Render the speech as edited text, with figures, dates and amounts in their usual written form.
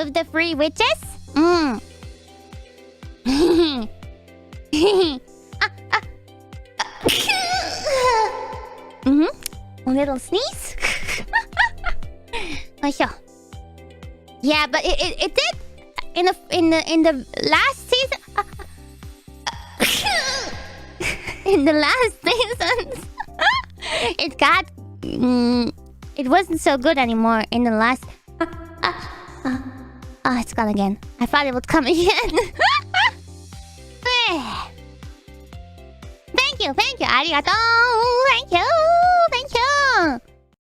with the free witches? A little sneeze. Oh, sure. Yeah, but it did in the last season. In the last seasons, it got it wasn't so good anymore in the last. Oh, it's gone again. I thought it would come again. Thank you, arigato, thank you.